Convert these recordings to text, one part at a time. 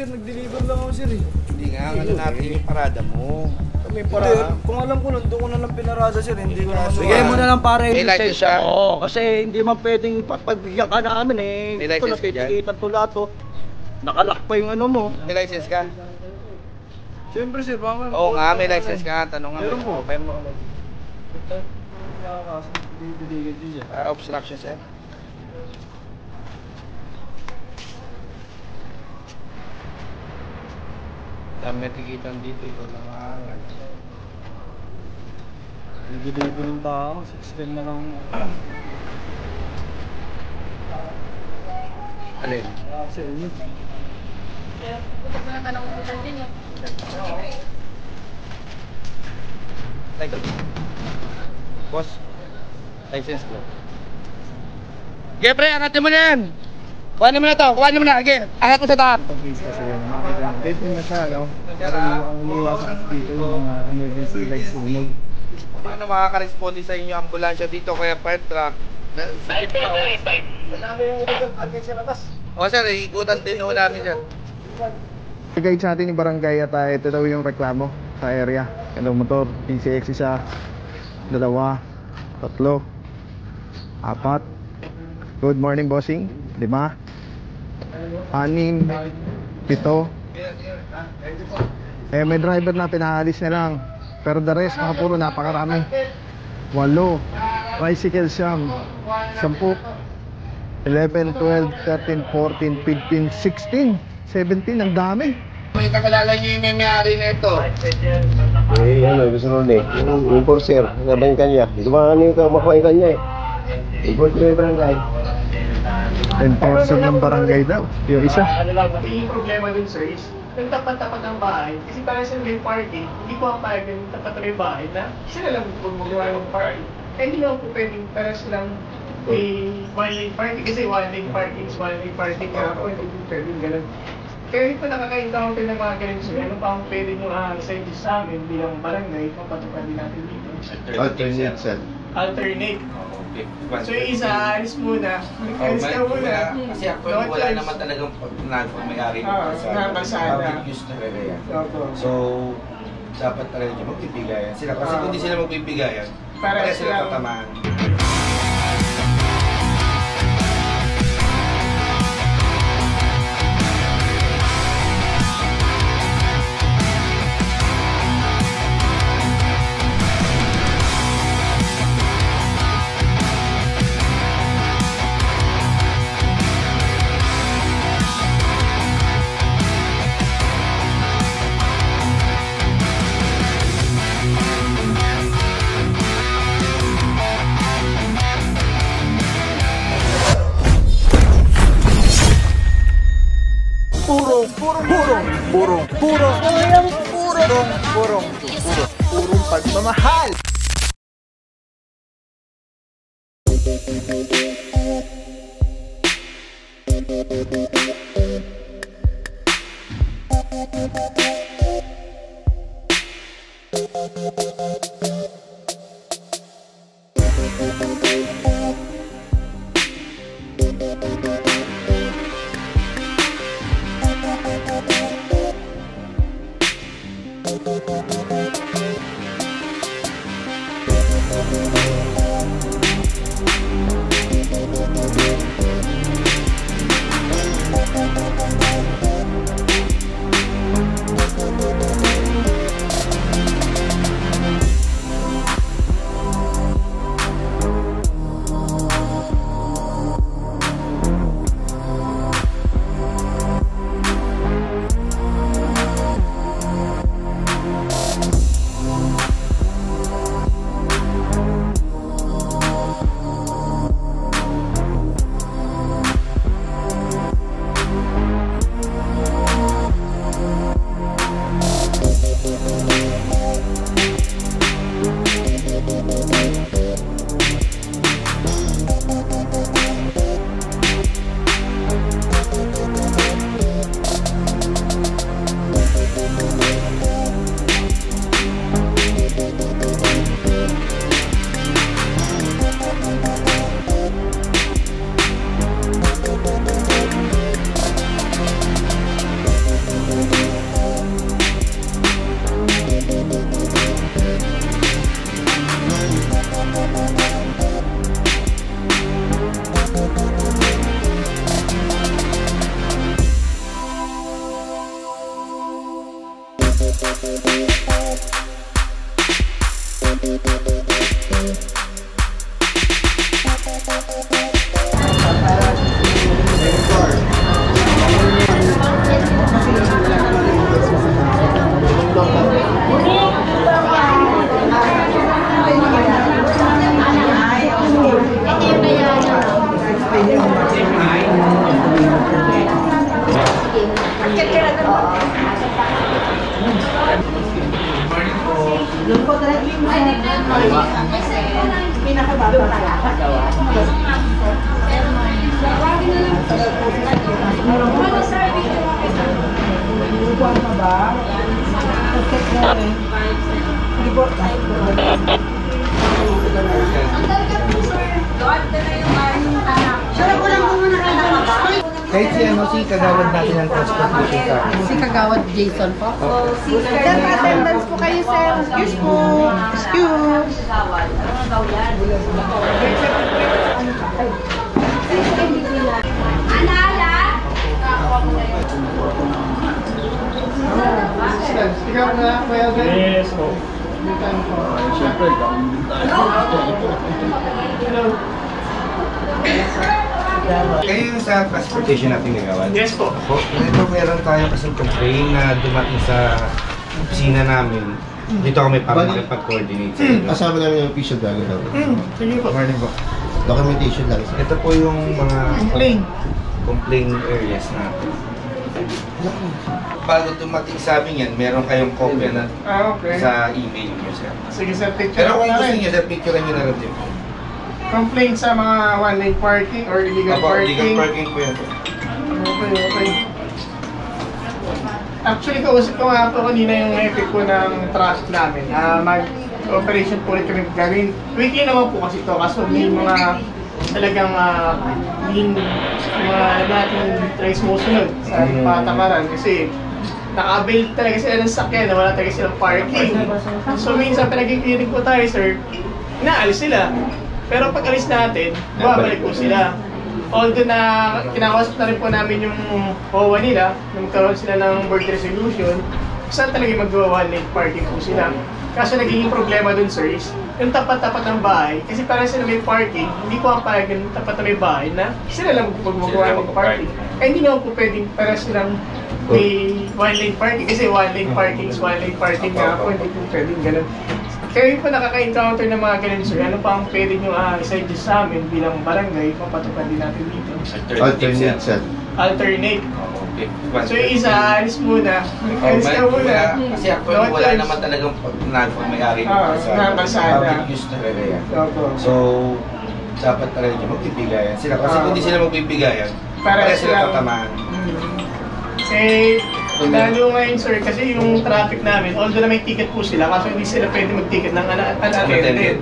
Sir, nag-deliver lang ako, sir eh. Hindi nga, ano natin yung parada mo. May parada. Kung alam ko lang, doon ko na lang pinarada, sir. Hindi ko naman. Sige mo na lang para may license siya. Oo, kasi hindi man pwedeng pagbigyan ka namin eh. May license ka dyan? Ito na lato. Nakalak pa yung ano mo. May license ka? Siyempre, sir. Baka Oo nga, may license ka. Tanong nga. Meron po. Okay mo. Nakakasang Obstruction, sir. Dami nakikita dito, ikaw lang maangal. Nag-deliver ng tao, 16 na lang. Alin? Sa inyo. Kaya putok na tanong ko din eh. Like, boss, license ko. Okay, pre, angatin mo na yan! Kuhanin mo na to, kuhanin mo na, okay, angat mo sa taas. Pag-base kasi yun, makakita na siya, no? Pero ang iniwasan dito yung mga emergency lights sunog. Paano makaka-responde sa inyo ambulansya dito kaya fire truck? O sir, ikutan din ho namin dyan. I-guide sa atin yung barangay at ito daw yung reklamo sa area. Ano motor, PCX isa, 2, 3, 4. Good morning, bossing. 5, 6, 7. May driver na pinaalis na lang. Pero the rest, mga puro napakarami. 8, tricycle siyam, 10, 11, 12, 13, 14, 15, 16, 17, ang dami. May kakilala niyo yung may-ari na ito. Eh, ano, gusto nun eh. Yung enforcer, sabi yung kanya. Ito ba ano yung makuha yung kanya eh. Enforcer yung barangay. Enforcer ng barangay daw. Yung isa. Yung problema dun sir is, yung tapat-tapat ng bahay, kasi para sa may parking, hindi ko ang parking yung tapat na may bahay na isa na lang magawa ng parking. Kaya hindi naman po pwedeng para silang one lane parking, kasi one lane parking is one lane parking nga po, hindi po pwedeng ganun. Kaya ito nakaka-encounter ng mga ganun sir, ano pa ang pwede nyo sa amin bilang barangay, papatupad din natin dito. Alternate cell. Alternate. So yung isa, alis muna. Alis ka muna. Kasi actually wala naman talagang may-ari Oo, sa pasada. public use talaga yan. So, dapat talaga niya magbibigayan sila. Kasi kung hindi sila magbibigayan, para sila tatamaan. Purong pagmamahal. Kahit si si kagawad natin ang transportation sa akin. Si Kagawad Jason po. Sir, attendance po kayo, sir. Excuse po. Excuse. Ikaw na, Kuya Ben? Yes po. Siyempre, Kayo yung sa transportation natin gagawad? Yes po. Po, ito meron tayo kasing complaint na dumating sa opisina namin. Dito kami para makipag-coordinate sa inyo. kasama namin yung official bago daw. Sige po. Morning po. Documentation lang. Ito po yung mga Complain. complaint areas natin. Bago dumating sa amin yan, meron kayong copy na Okay. sa email niyo, sir. Sige, sir. Picture Pero ko kung na gusto rin. niyo, sir, picturean niyo na rin din. Complaint sa mga one-lane parking or illegal Opo, parking. legal parking po yan. Okay. Actually, kausap ko nga po kanina yung epic po ng traffic namin. Mag-operation po ulit kami gagawin. Weekly naman po kasi ito. Kaso may mga talagang mga natin try sumusunod sa patakaran. Kasi naka-avail talaga sila ng sakyan na wala talaga silang parking. So minsan pinag-clearing po tayo, sir, inaalis sila. Pero pag alis natin, babalik po sila. Although na kinakausap na rin po namin yung OWA nila, na magkaroon sila ng board resolution, saan talaga mag-one lane parking po sila. Kaso nagiging problema dun, sir, is yung tapat-tapat ng bahay, kasi para sila may parking, hindi ko ang parang yung tapat na may bahay na sila lang magmagawa ng parking. Kaya hindi naman po pwedeng para silang may one lane parking, kasi one lane parking is one lane parking nga po, hindi po pwedeng ganun. Kayo pa nakaka-encounter ng mga ganun, sir, ano pa ang pwede nyo i-suggest sa amin bilang barangay, mapatupad din natin dito? Alternate set. Alternate. Okay. So yung isa, alis muna. Alis ka muna. Kasi actually wala naman talagang nagpamayari ng kalsada. Public use talaga yan. Opo. So, dapat talaga nyo magbibigayan sila. Kasi kung hindi sila magbibigayan, para sila tatamaan. Eh, lalo ngayon, sir, kasi yung traffic namin, although na may ticket po sila, kaso hindi sila pwede mag-ticket ng unattended.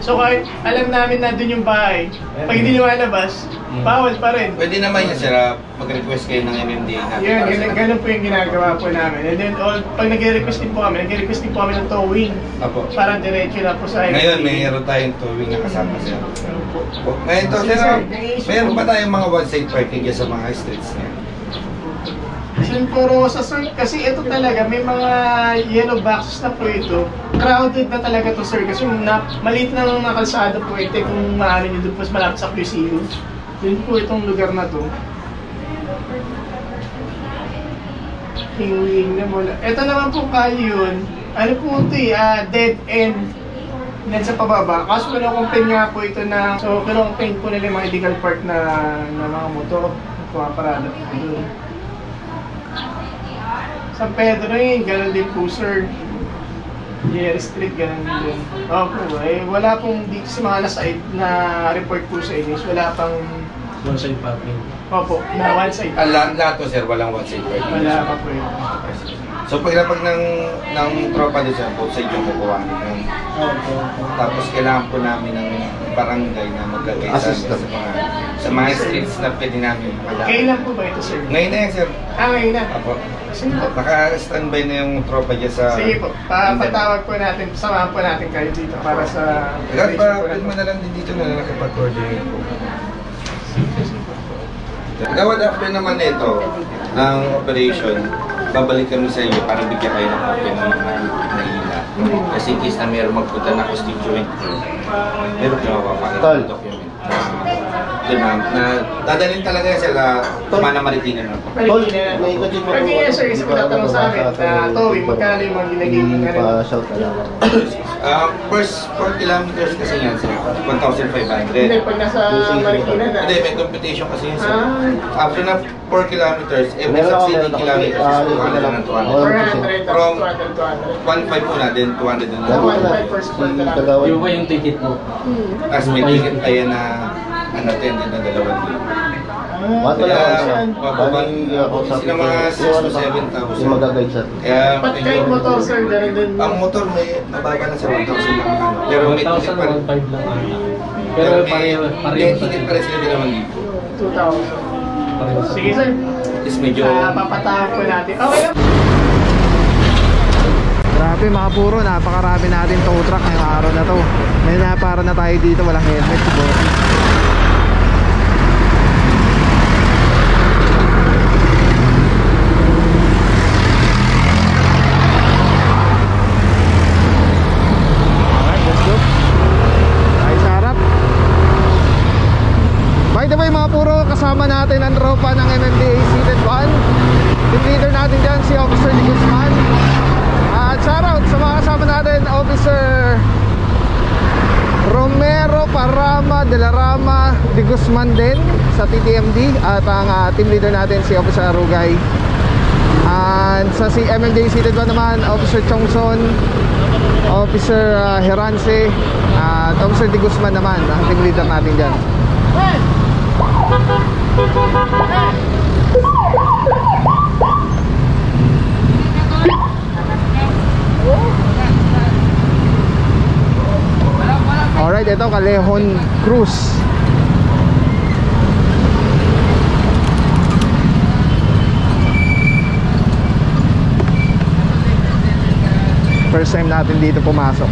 So kahit alam namin na doon yung bahay, pag hindi lumalabas, bawal pa rin. Pwede naman yan sila mag-request kayo ng MMDA natin. Yun, ganun po yung ginagawa po namin. And then, pag nag-request din po kami ng towing. Apo. Para diretso na po sa Ngayon, mayroon tayong towing na kasama sila. Ngayon to, sir, mayroon ba tayong mga one-side parking dyan sa mga streets niya? Puro sa sir, kasi ito talaga, may mga yellow boxes na po ito. Crowded na talaga to, sir, kasi maliit na ng kalsada po ito kung maaari nyo doon po malapit sa QCU. Yun po itong lugar na to. Hingwing na mula. Ito naman po kayo yun. Ano po ito dead end. Yan sa pababa. Kaso pinong-complain nga po ito na, so pinong-complain po nila yung mga illegal park na mga motor. Pumaparada po doon. San Pedro yun, gano'n din po, sir. Jerry Street, gano'n din. Opo, wala pong dito sa mga nasa na report po sa inyo. Wala pang One-side parking. opo, na one side. Lahat to, sir, walang one-side parking. Wala pa po yun. So pag ng tropa doon, sir, both side yung kukuha nyo. Tapos kailangan po namin ng barangay na maglagay sa mga streets na pwede namin makalakad. Kailan po ba ito, sir? Ngayon na yan, sir. Ngayon na. Apo. Sige po. Naka-standby na yung tropa dyan sa... Sige po. Patawag po natin, samahan po natin kayo dito para sa... Pwede mo na lang din dito na nakipag-coordinate po. Gawad after naman ito ng operation, babalik kami sa iyo para bigyan kayo ng copy ng mga nahila. Kasi in case na mayroong magpunta na constituent, meron kayo mapapakita ng document. Doon na dadalhin talaga yan sila Mana Marikina na po. Tol, may ikot yung Pag yes sir, kasi pinatanong sa amin na Toby, magkano yung mga ginaging pa-shout na lang. First 4 kilometers kasi yan sir, 1,500. Hindi, pag nasa Marikina na. Hindi, may computation kasi yun sir. After na 4 kilometers, every succeeding kilometers is 200 and 200. 400, From 200. 1.5 muna, then 200 and 200. 1.5 per square kilometer. Kagawad. Yung ba yung ticket mo? Tapos may ticket tayo na unattended na 2,000. Ba't wala Kaya, ka siya? bababang sila mga 6 to 7,000. Yung magagay siya. Kaya, Pati kahit motor sir, ganun din. ang motor may mababa na sa 1,000 lang. Pero may ticket pa rin. 1,105 lang ata. Pero Pero may pareho ticket pa rin sila 2,000. Sige sir, is medyo... papatahan po natin. Okay lang. Grabe mga puro, napakarami natin tow truck ngayong araw na to. May napara na tayo dito, walang helmet siguro. Alright, let's go. Ay, sarap. By the way mga puro, kasama natin ang tropa ng MMDA Seated 1. Team leader natin dyan, si Officer De Guzman. At shoutout sa mga kasama natin, Officer Romero Parama de la Rama De Guzman din sa TTMD. At ang team leader natin si Officer Arugay. And sa si MMDA Seated 1 naman, Officer Chongson, Officer Herance, at Officer De Guzman naman, ang team leader natin dyan. Alright, ito Callejon Cruz. First time natin dito pumasok.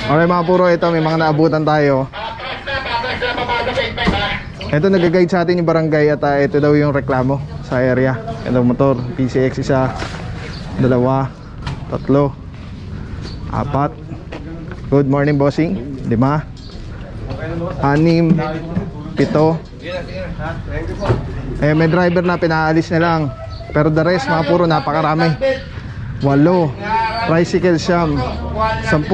Okay mga puro, ito may mga naabutan tayo. Ito nag-guide sa atin yung barangay at ito daw yung reklamo sa area. Ito motor, PCX 1, 2, 3, 4. Good morning bossing. 5, 6, 7. May driver na pinaalis na lang. Pero the rest mga puro napakarami. 8, tricycle siyam, 10,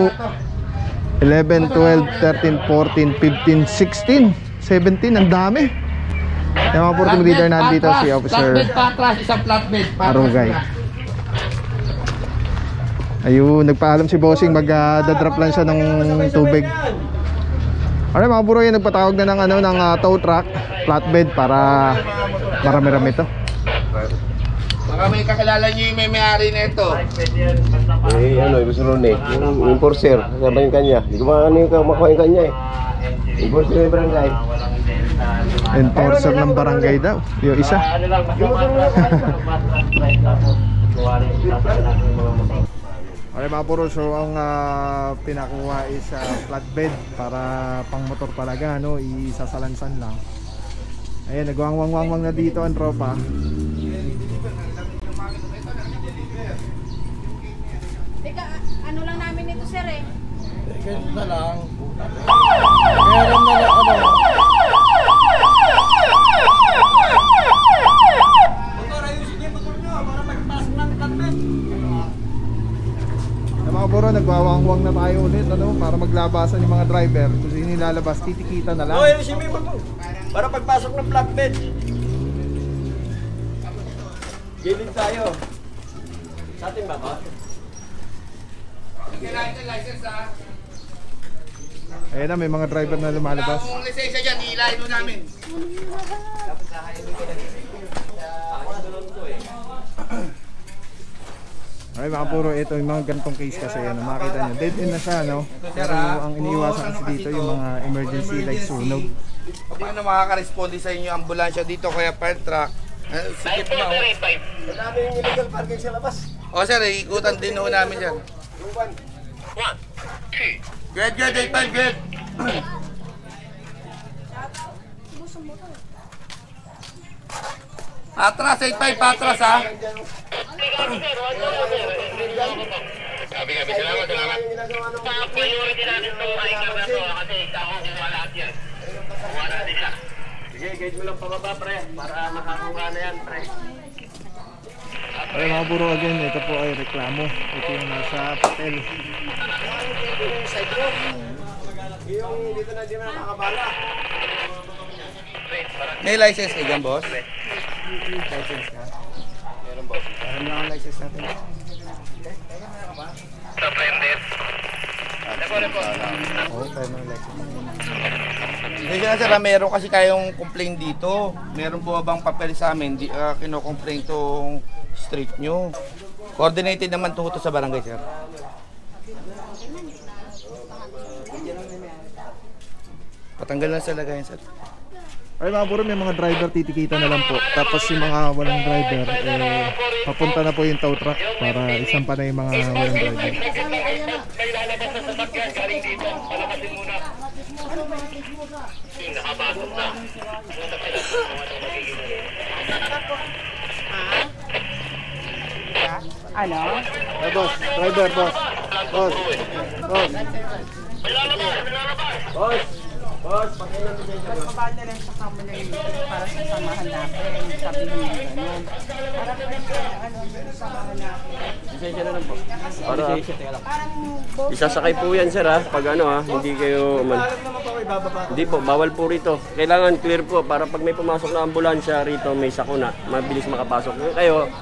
11, 12, 13, 14, 15, 16, 17, ang dami. Yung mga puro team leader nandito si Officer Arugay. Ayun, nagpaalam si bossing mag-drop lang siya ng tubig. Alright mga puro, yun nagpatawag na ng tow truck, flatbed para marami-rami to. Baka may kakilala nyo yung may-ari na ito. Gusto ron yung enforcer, sabayin kanya. Hindi ko maano yung makuha yung kanya Enforcer ng barangay. Enforcer ng barangay daw, yung isa. Okay mga puro, so ang pinakuha is flatbed para pang motor talaga, no? Isasalansan lang. Ayan, nagwangwang-wangwang na dito ang tropa. Teka, ano lang namin ito sir eh. Ganun na lang. Meron na lang ano. Mga puro, nagwawangwang na tayo ulit, ano? Para maglabasan yung mga driver. Kung sino nilalabas, titikita na lang. Oy, si Mimo mo. Para pagpasok ng flatbed. Gilid tayo. Sa atin ba ba? Ayan na, may mga driver na lumalabas. Kung lisensya dyan, hihilahin mo namin. Ay mga puro, ito yung mga gantong case kasi ano, makita nyo, dead end na siya, no? Pero ang iniiwasan kasi dito yung mga emergency like sunog. Paano makaka-responde sa inyo ambulansya dito kaya fire truck? Sikip na ho. Madami yung illegal parking sa labas. O sir, ikutan din ho namin dyan. Good, 8-5, good. Atras, 8-5, patras ha. Sabi, salamat. Priority natin itong maikar na to kasi kakukuha lahat yan. Kuha natin siya. Sige, gate mo lang pababa pre, para makakuha na yan pre. Ay mga puro, again, ito po ay reklamo. Ito yung nasa patel. Yung dito na di na nakabala. May license ka dyan, boss? License ka? Meron, boss. Alam lang ang license natin. Surrender. Oo, tayo ng license. Hindi siya sir, meron kasi kayong complaint dito. Meron po bang papel sa amin? Kino-complaint tong street nyo. Coordinated naman to sa barangay, sir. Patanggal lang sa lagayan, sir. Ay mga puro, may mga driver titikita na lang po. Tapos yung mga walang driver, papunta na po yung tow truck para isampa na yung mga walang driver. May lalabas na sasakyan galing dito. Palabasin muna. Nakapasok na. Ano? Ay boss, driver, boss. Boss. Boss. Bababa na lang sa kamo na yun para sa samahan natin. Sabi mo yung gano'n. Para ano, samahan natin. Lisensya na lang po. Para Parang both isasakay po yan sir ha. Pag ano ha, hindi kayo Hindi po, bawal po rito. Kailangan clear po para pag may pumasok na ambulansya rito, may sakuna, mabilis makapasok. Kayo,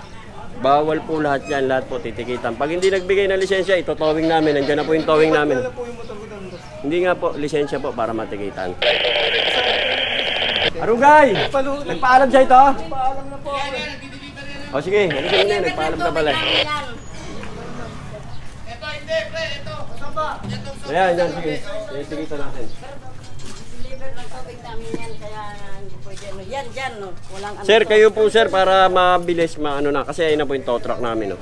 bawal po lahat yan, lahat po titikitan. Pag hindi nagbigay ng lisensya, ito towing namin. Nandiyan na po yung towing namin. Hindi nga po, lisensya po para matikitan. Arugay! Nagpaalam siya ito? Nagpaalam na po. O sige, nagpaalam na pala. Ito hindi, pre. Ito. Kasama. Ayan, sige. Tikitan natin. Deliver ng tubig namin yan. Kaya hindi pwede. Yan, dyan. No. Walang ano. Sir, kayo po sir para mabilis maano na kasi ayun na po yung tow truck namin. No?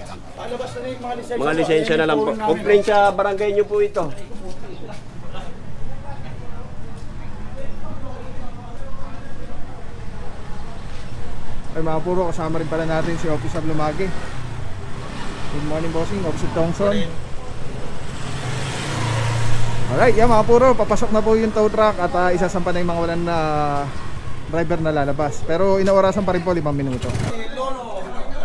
Mga lisensya na lang po. Complain sa barangay nyo po ito. Ay mga puro, kasama rin pala natin si Officer Lumagi. Good morning bossing, Officer Tongson. Alright, yan mga puro, papasok na po yung tow truck at isasampa na yung mga walang driver na lalabas. Pero inaorasan pa rin po 5 minuto.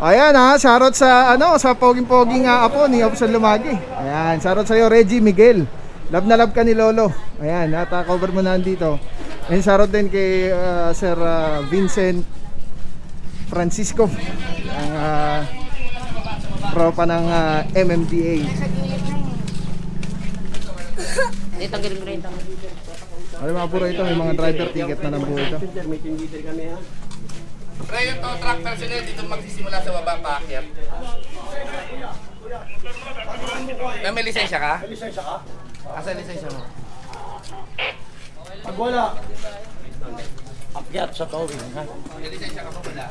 Ayan ha, shoutout sa sa poging-poging apo ni Officer Lumagi. Ayan, shoutout sa iyo Reggie Miguel. Love na love ka ni Lolo. Ayan, at cover mo na dito. And shoutout din kay Sir Vincent Francisco, ang tropa ng MMDA. Dito, giling-giling. Ano mga puro ito, may mga driver ticket na ng buo ito. May tinditin kami ha. Pre, yung tow truck na sila dito magsisimula sa baba paakyat. May lisensya ka? May lisensya ka? Asa lisensya mo? Pag wala, akyat sa towing, ha? May lisensya ka pa wala?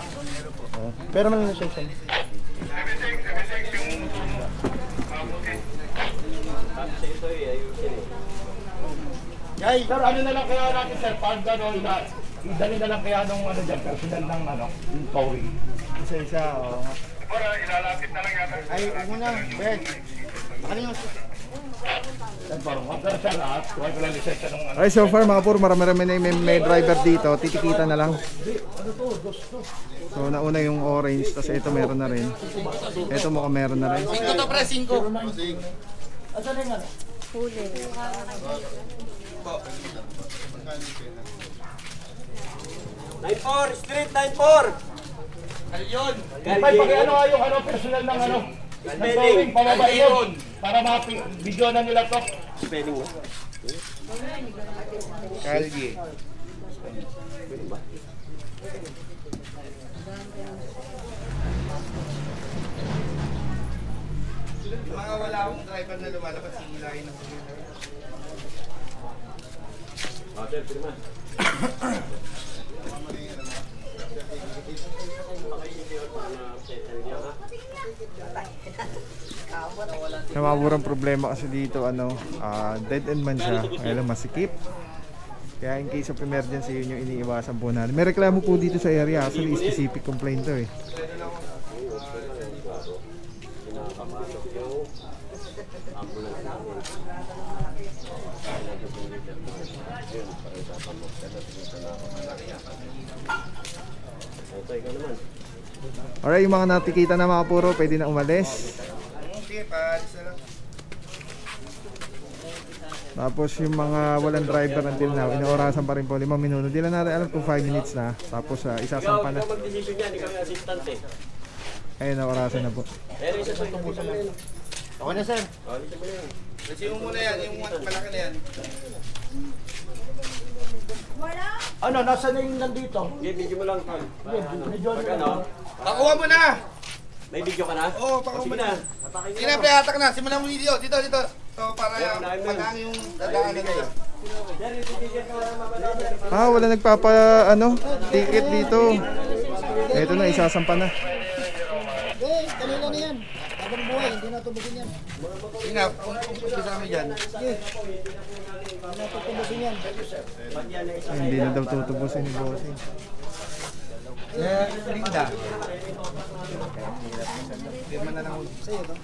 Pero may lisensya. Sir, ano na lang kaya natin, sir, pag gano'n na, idali na lang kaya nung dyan, personal ng yung towing. Lisensya, oo. Ay, ano na, Ben. Makalimos. Pero sa lahat, kuha ko lang lisensya nung Ay, so far mga puro, marami-rami na yung may driver dito, titikita na lang. So nauna yung orange, tapos ito meron na rin. Ito mukhang meron na rin. 5 to pre, 5. Asan yung ano? huli. 94, street 94. Ayun! May pag-ano nga yung personal ng ng towing, pababa yun. Para ma-video na nila to. Spelling mo. Kalye. Yung mga wala akong driver na lumalabas, sigilahin ng sigilahin. Sir, pirma. Sa maburang problema kasi dito, dead end man siya, kaya lang masikip. Kaya in case of emergency, yun yung iniiwasan po natin. May reklamo po dito sa area, actually specific complaint to eh. Alright, yung mga natikita na mga puro, pwede na umalis. Sige, paalis na lang. Tapos yung mga walang driver until now, inoorasan pa rin po 5 minuto. Hindi lang natin alam kung 5 minutes na. Tapos isasampa na. Ikaw mag-decision yan, ikaw yung assistant eh. Ayun, naorasan na po. Pero isa sa tubusan mo yun. Okay na, sir. Isa mo yun. Kasi yung muna yan, yung malaki na yan. Ano, nasa na yung nandito? Sige, video mo lang, Tol. Medyo Pag ano, Pakuha mo na! may video ka na? Oo, pakuha mo Sige na. na. Sige na, pre-attack na. Simulan mo video. Dito. So, para pag-ang yung dadaanan nila. Wala nagpapa ticket dito. Ito na, isasampa na. Kanina na yan. Habang buhay, hindi na tubugin yan. Sige na, umpisa kami dyan. Hindi na tutubusin yan. Ay, hindi na daw tutubusin ni Bossing. Linda. Firma na lang sa'yo to.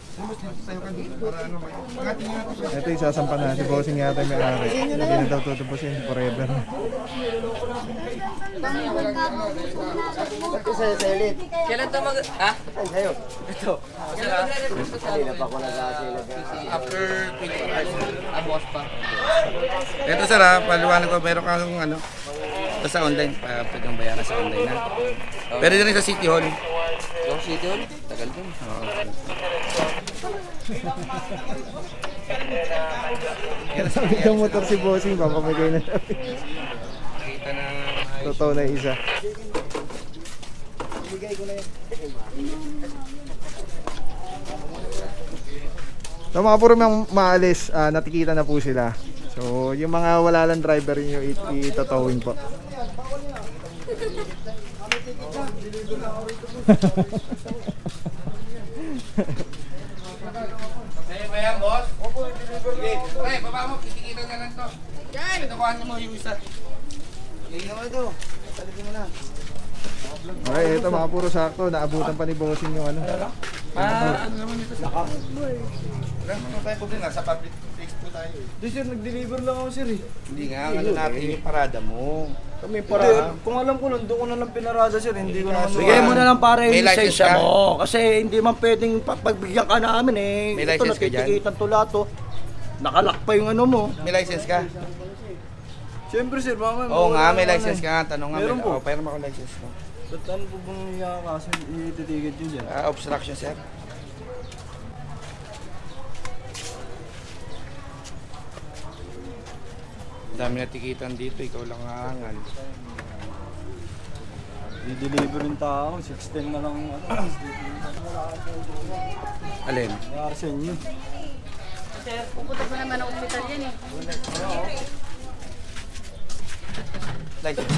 Sa'yo ka dito para ano, magating nga ito. Ito, isasampa na. Si Bossing yata may ari. Hindi na daw tutubusin forever. Kailan ito Sa'yo. Ito. Kanina pa ko After 24 hours. Bukas pa. Ito sir paliwanag ko, meron kang ito sa online, pwede kang bayaran sa online na. Pero din sa City Hall. Yung City Hall? Tagal din. Oo. Sabi ng motor si Bossing, papamigay na namin. Nakita na Totoo na isa. Ibigay ko na yan. So mga puro maalis, natikita na po sila. So yung mga wala lang driver yung itatowing po. ba yan, boss? Opo, sige. Pre, baba mo, kitikita na lang to. Ito, kuhaan mo yung isa. Lino mo ito. Talagin mo na. Okay, ito mga puro sakto. Naabutan pa ni Bossing yung ano. Ano naman ito? Wala naman tayo problema. Nasa public place po tayo eh. Di sir, nag-deliver lang ako sir eh. Hindi nga, ano natin yung parada mo. Kami para, kung alam ko lang, doon ko na lang pinarada sir, hindi ko naman. Sige Bigay mo na lang para yung May license lisensya ka? mo. Kasi hindi man pwedeng pagbigyan ka namin eh. May license ka dyan? Natitikitan to lahat to. Nakalak pa yung ano mo. May license ka? Siyempre sir, mama. Oo nga, may license ka nga. Tanong nga. Meron po. Pero ako license mo. Ba't ano po bang kaso ititigit yun dyan? Obstruction, sir. Dami na tikitan dito, ikaw lang aangal. I-deliver yung tao, 610 na lang ano. Alin? Nangyari sa inyo. Sir, pupunta pa naman ang ospital yan eh. License.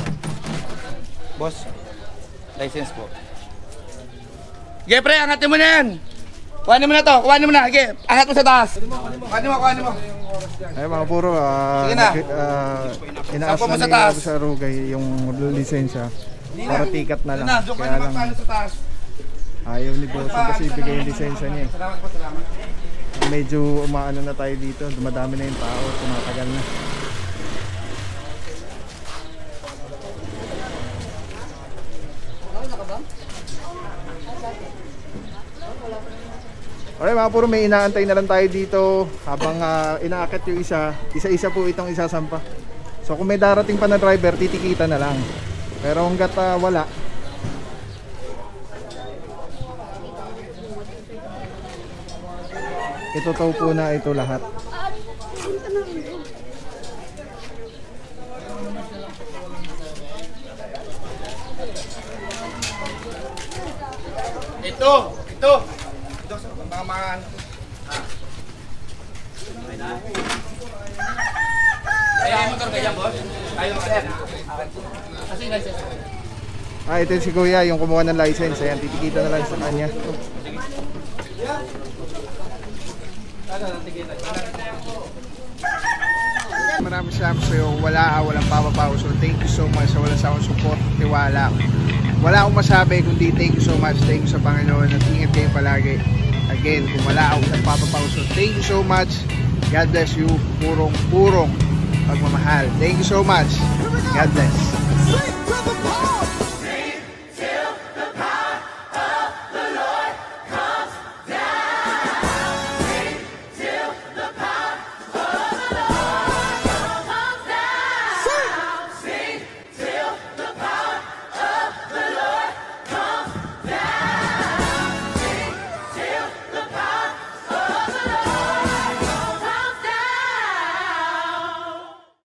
Boss, license po. Sige pre, angatin mo na yan! Kuhanin mo na to, kuhanin mo na. Sige, angat mo sa taas. Kuhanin mo. Ay mga puro, Sige na. inaas Sampo mo na sa ni taas. Officer Rugay yung lisensya. Para tikat na lang. Doon ka Kaya na lang magpano sa taas. ayaw ni Bossing kasi ibigay yung lisensya niya. Salamat po, salamat. Medyo umaano na tayo dito, dumadami na yung tao, tumatagal na. Okay mga puro, may inaantay na lang tayo dito habang inaakit yung isa-isa po itong isasampa. So kung may darating pa na driver, titikita na lang. Pero hanggat wala, itutow po na ito lahat. Ito. Ito sa mga Ito si Kuya, yung kumuha ng license. Ayan, titikita na lang sa kanya. Maraming salamat sa iyo. Walang papapaw. So thank you so much sa walang sawang support, tiwala. Wala akong masabi kundi thank you so much. Thank you sa Panginoon at ingat kayo palagi. Again, kung wala akong papapaw. So thank you so much. God bless you. Purong pagmamahal. Thank you so much. God bless.